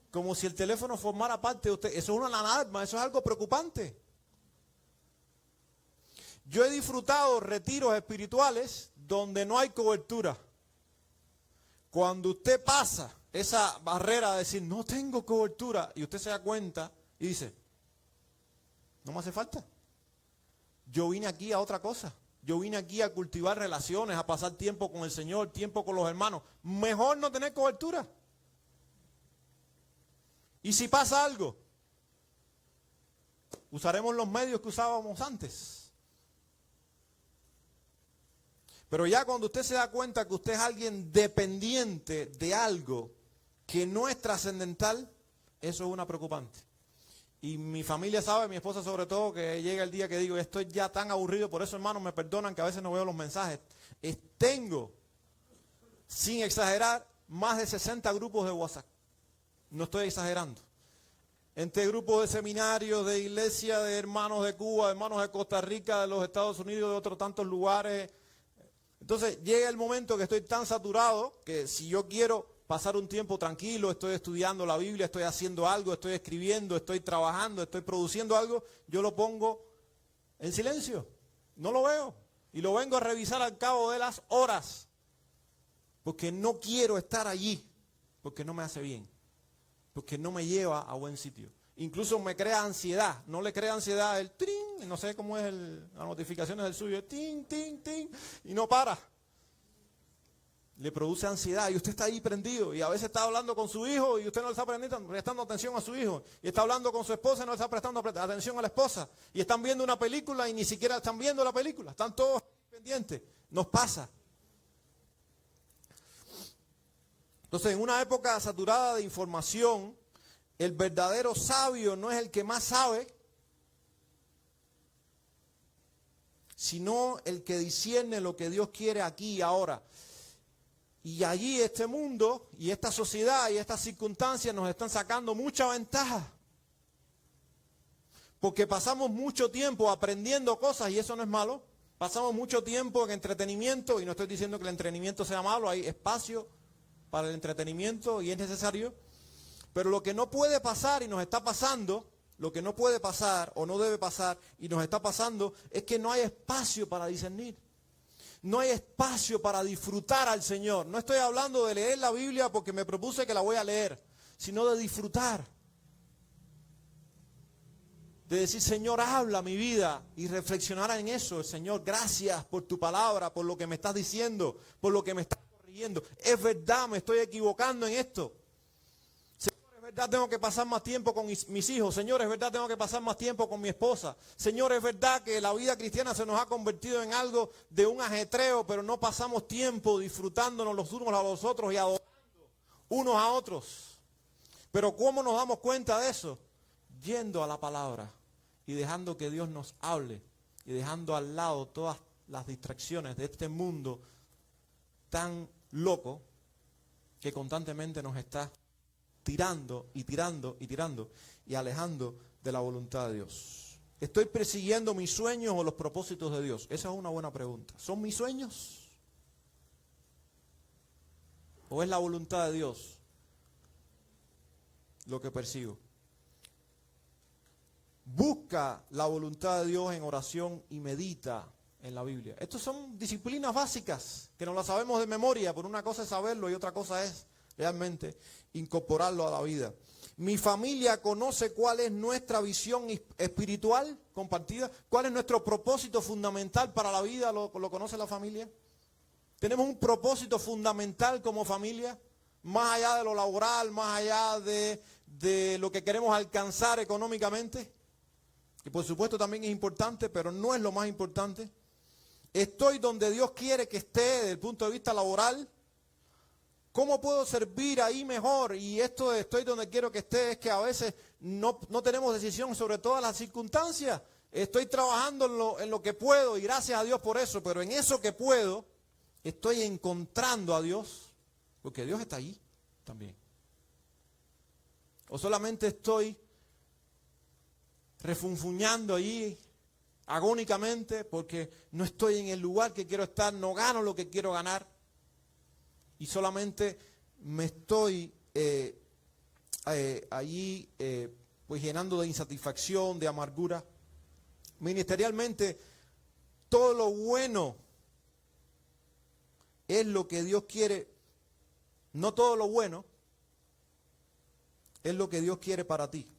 Como si el teléfono formara parte de usted. Eso es una alarma, eso es algo preocupante. Yo he disfrutado retiros espirituales donde no hay cobertura. Cuando usted pasa esa barrera de decir, no tengo cobertura, y usted se da cuenta y dice, no me hace falta. Yo vine aquí a otra cosa. Yo vine aquí a cultivar relaciones, a pasar tiempo con el Señor, tiempo con los hermanos. Mejor no tener cobertura. Y si pasa algo, usaremos los medios que usábamos antes. Pero ya cuando usted se da cuenta que usted es alguien dependiente de algo que no es trascendental, eso es una preocupante. Y mi familia sabe, mi esposa sobre todo, que llega el día que digo, estoy ya tan aburrido, por eso hermanos me perdonan que a veces no veo los mensajes. Tengo, sin exagerar, más de 60 grupos de WhatsApp. No estoy exagerando. Entre grupos de seminarios, de iglesia, de hermanos de Cuba, hermanos de Costa Rica, de los Estados Unidos, de otros tantos lugares. Entonces llega el momento que estoy tan saturado que si yo quiero pasar un tiempo tranquilo, estoy estudiando la Biblia, estoy haciendo algo, estoy escribiendo, estoy trabajando, estoy produciendo algo, yo lo pongo en silencio, no lo veo y lo vengo a revisar al cabo de las horas porque no quiero estar allí, porque no me hace bien, porque no me lleva a buen sitio. Incluso me crea ansiedad, no le crea ansiedad el trin, no sé cómo es las notificaciones del suyo, tin, tin, tin, y no para. Le produce ansiedad y usted está ahí prendido y a veces está hablando con su hijo y usted no le está prestando atención a su hijo y está hablando con su esposa y no le está prestando atención a la esposa y están viendo una película y ni siquiera están viendo la película, están todos pendientes. Nos pasa. Entonces, en una época saturada de información, el verdadero sabio no es el que más sabe, sino el que discierne lo que Dios quiere aquí y ahora. Y allí este mundo y esta sociedad y estas circunstancias nos están sacando mucha ventaja. Porque pasamos mucho tiempo aprendiendo cosas y eso no es malo. Pasamos mucho tiempo en entretenimiento y no estoy diciendo que el entretenimiento sea malo, hay espacio para el entretenimiento y es necesario. Pero lo que no puede pasar y nos está pasando, lo que no puede pasar o no debe pasar y nos está pasando es que no hay espacio para discernir. No hay espacio para disfrutar al Señor. No estoy hablando de leer la Biblia porque me propuse que la voy a leer, sino de disfrutar. De decir, Señor, habla mi vida y reflexionar en eso. Señor, gracias por tu palabra, por lo que me estás diciendo, por lo que me estás corrigiendo. Es verdad, me estoy equivocando en esto. Señor, es verdad, tengo que pasar más tiempo con mis hijos. Señor, es verdad, tengo que pasar más tiempo con mi esposa. Señor, es verdad que la vida cristiana se nos ha convertido en algo de un ajetreo, pero no pasamos tiempo disfrutándonos los unos a los otros y adorando unos a otros. Pero ¿cómo nos damos cuenta de eso? Yendo a la palabra y dejando que Dios nos hable y dejando al lado todas las distracciones de este mundo tan loco que constantemente nos está tirando y tirando y tirando y alejando de la voluntad de Dios. ¿Estoy persiguiendo mis sueños o los propósitos de Dios? Esa es una buena pregunta. ¿Son mis sueños? ¿O es la voluntad de Dios lo que persigo? Busca la voluntad de Dios en oración y medita en la Biblia. Estas son disciplinas básicas que no las sabemos de memoria, por una cosa es saberlo y otra cosa es realmente incorporarlo a la vida. Mi familia conoce cuál es nuestra visión espiritual compartida, cuál es nuestro propósito fundamental para la vida, ¿lo conoce la familia? Tenemos un propósito fundamental como familia, más allá de lo laboral, más allá de lo que queremos alcanzar económicamente. Y por supuesto también es importante, pero no es lo más importante. Estoy donde Dios quiere que esté desde el punto de vista laboral. ¿Cómo puedo servir ahí mejor? Y esto de estoy donde quiero que esté es que a veces no tenemos decisión sobre todas las circunstancias. Estoy trabajando en lo que puedo y gracias a Dios por eso, pero en eso que puedo estoy encontrando a Dios, porque Dios está allí también. O solamente estoy refunfuñando ahí agónicamente porque no estoy en el lugar que quiero estar, no gano lo que quiero ganar y solamente me estoy allí pues llenando de insatisfacción, de amargura. Ministerialmente, todo lo bueno es lo que Dios quiere, no todo lo bueno es lo que Dios quiere para ti.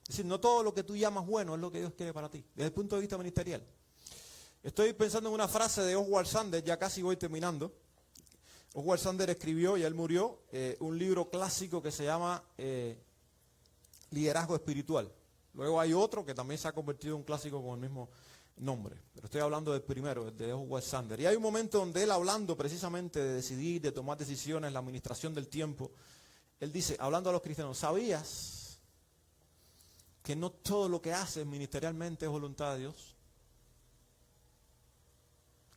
Es decir, no todo lo que tú llamas bueno es lo que Dios quiere para ti, desde el punto de vista ministerial. Estoy pensando en una frase de Oswald Sanders, ya casi voy terminando. Oswald Sanders escribió, y él murió, un libro clásico que se llama Liderazgo Espiritual. Luego hay otro que también se ha convertido en un clásico con el mismo nombre. Pero estoy hablando del primero, el de Oswald Sanders. Y hay un momento donde él, hablando precisamente de decidir, de tomar decisiones, la administración del tiempo, él dice, hablando a los cristianos, ¿sabías que no todo lo que haces ministerialmente es voluntad de Dios?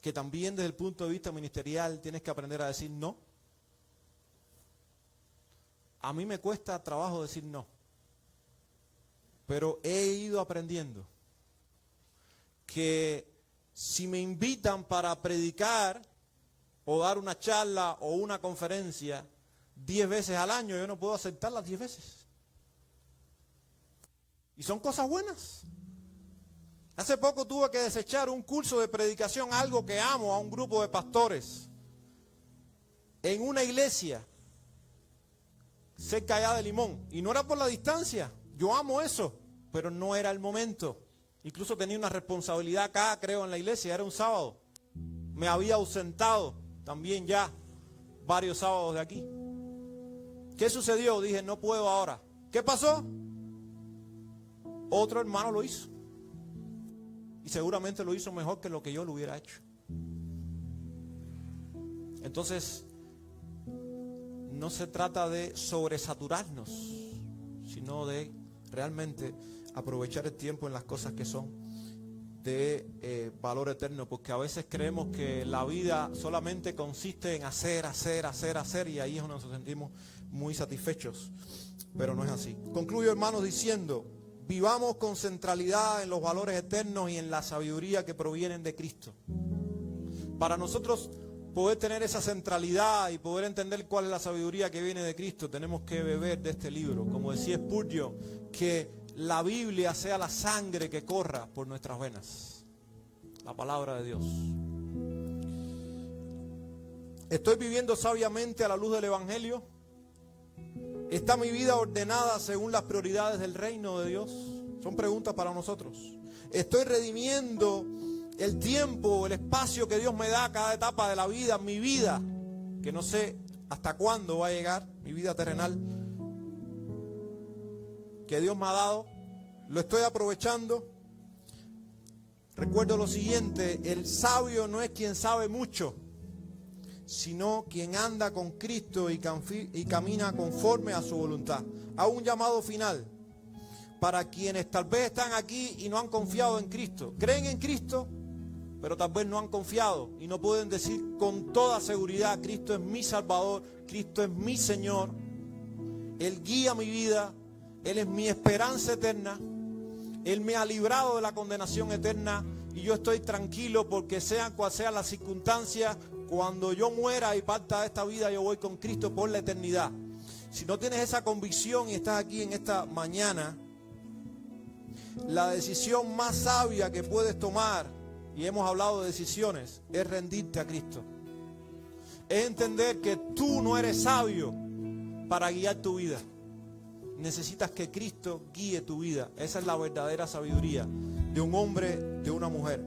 Que también desde el punto de vista ministerial tienes que aprender a decir no. A mí me cuesta trabajo decir no, pero he ido aprendiendo que si me invitan para predicar o dar una charla o una conferencia 10 veces al año, yo no puedo aceptarlas 10 veces. Y son cosas buenas. Hace poco tuve que desechar un curso de predicación, algo que amo, a un grupo de pastores, en una iglesia cerca allá de Limón. Y no era por la distancia, yo amo eso, pero no era el momento. Incluso tenía una responsabilidad acá, creo, en la iglesia, era un sábado. Me había ausentado también ya varios sábados de aquí. ¿Qué sucedió? Dije, no puedo ahora. ¿Qué pasó? Otro hermano lo hizo. Y seguramente lo hizo mejor que lo que yo lo hubiera hecho. Entonces, no se trata de sobresaturarnos, sino de realmente aprovechar el tiempo en las cosas que son de valor eterno, porque a veces creemos que la vida solamente consiste en hacer, y ahí es donde nos sentimos muy satisfechos, pero no es así. Concluyo, hermanos, diciendo: vivamos con centralidad en los valores eternos y en la sabiduría que provienen de Cristo. Para nosotros poder tener esa centralidad y poder entender cuál es la sabiduría que viene de Cristo, tenemos que beber de este libro. Como decía Spurgeon, que la Biblia sea la sangre que corra por nuestras venas. La palabra de Dios. ¿Estoy viviendo sabiamente a la luz del Evangelio? ¿Está mi vida ordenada según las prioridades del reino de Dios? Son preguntas para nosotros. ¿Estoy redimiendo el tiempo, el espacio que Dios me da a cada etapa de la vida, mi vida, que no sé hasta cuándo va a llegar, mi vida terrenal, que Dios me ha dado? ¿Lo estoy aprovechando? Recuerdo lo siguiente: el sabio no es quien sabe mucho, sino quien anda con Cristo y camina conforme a su voluntad. Hago un llamado final para quienes tal vez están aquí y no han confiado en Cristo. Creen en Cristo, pero tal vez no han confiado y no pueden decir con toda seguridad: Cristo es mi Salvador, Cristo es mi Señor, Él guía mi vida, Él es mi esperanza eterna, Él me ha librado de la condenación eterna y yo estoy tranquilo porque sean cual sean las circunstancias, cuando yo muera y parta de esta vida, yo voy con Cristo por la eternidad. Si no tienes esa convicción y estás aquí en esta mañana, la decisión más sabia que puedes tomar, y hemos hablado de decisiones, es rendirte a Cristo. Es entender que tú no eres sabio para guiar tu vida. Necesitas que Cristo guíe tu vida. Esa es la verdadera sabiduría de un hombre, de una mujer.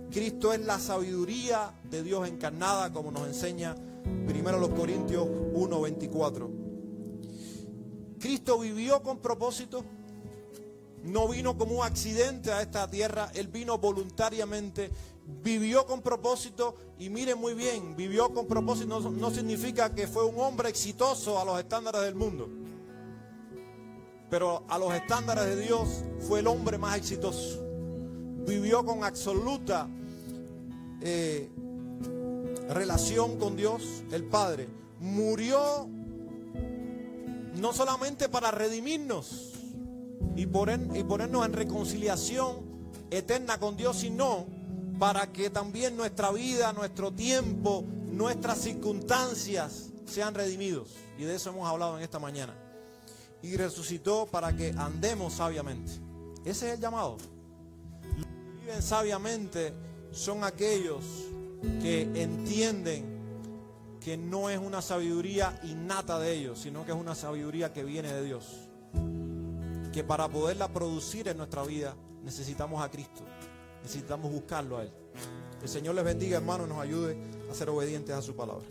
Cristo es la sabiduría de Dios encarnada, como nos enseña 1 Corintios 1:24. Cristo vivió con propósito. No vino como un accidente a esta tierra, Él vino voluntariamente, vivió con propósito. Y miren muy bien, vivió con propósito no significa que fue un hombre exitoso a los estándares del mundo, pero a los estándares de Dios fue el hombre más exitoso. Vivió con absoluta relación con Dios el Padre. Murió no solamente para redimirnos y ponernos en reconciliación eterna con Dios, sino para que también nuestra vida, nuestro tiempo, nuestras circunstancias sean redimidos. Y de eso hemos hablado en esta mañana. Y resucitó para que andemos sabiamente. Ese es el llamado. Los que viven sabiamente son aquellos que entienden que no es una sabiduría innata de ellos, sino que es una sabiduría que viene de Dios. Que para poderla producir en nuestra vida necesitamos a Cristo, necesitamos buscarlo a Él. El Señor les bendiga, hermanos, y nos ayude a ser obedientes a su palabra.